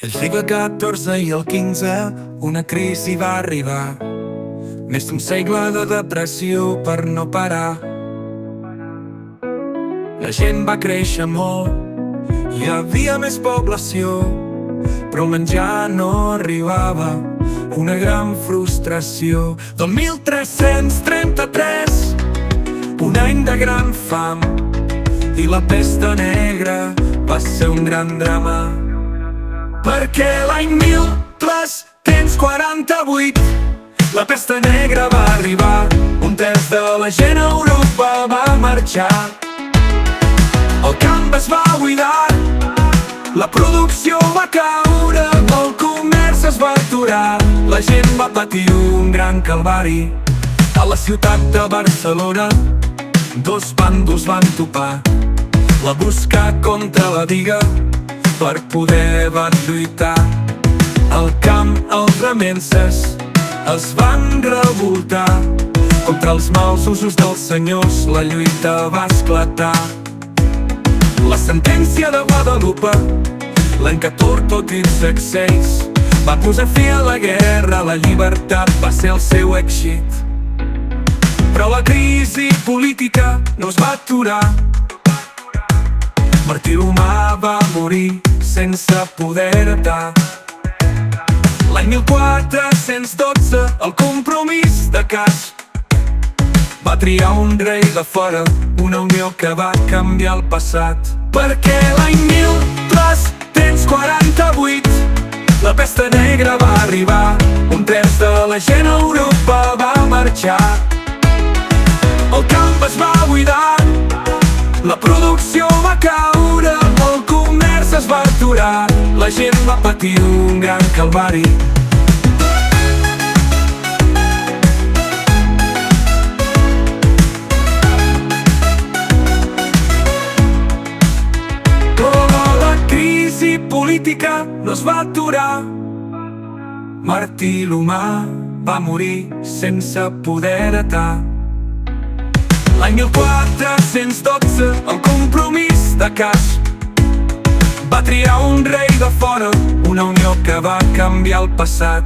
El segle XIV i el XV una crisi va arribar. Més d'un segle de depressió per no parar. La gent va créixer molt, hi havia més població, però el menjar no arribava, una gran frustració. Del 1333, un any de gran fam, i la pesta negra va ser un gran drama. Perquè l'any 1348 la pesta negra va arribar, un terç de la gent a Europa va marxar. El camp es va buidar, la producció va caure, el comerç es va aturar, la gent va patir un gran calvari. A la ciutat de Barcelona, dos bàndols van topar, la buscar contra la diga, per poder van lluitar. Al camp els remences es van revoltar, contra els mals usos dels senyors la lluita va esclatar. La sentència de Guadalupe, l'any 1416, va posar fi a la guerra, la llibertat va ser el seu èxit. Però la crisi política no es va aturar. Martí l'Humà va morir sense poder heretar. L'any 1412 el Compromís de Casp va triar un rei de fora, una unió que va canviar el passat. Perquè l'any 1348 la pesta negra va arribar, un terç de la gent a Europa va marxar. El camp es va buidar, la producció va caure, el comerç es va aturar, la gent va patir un gran calvari. La crisi política no es va aturar. Martí l'Humà va morir sense poder heretar. L'any 1412 el Compromís de Casp va triar un rei de fora, una unió que va canviar el passat.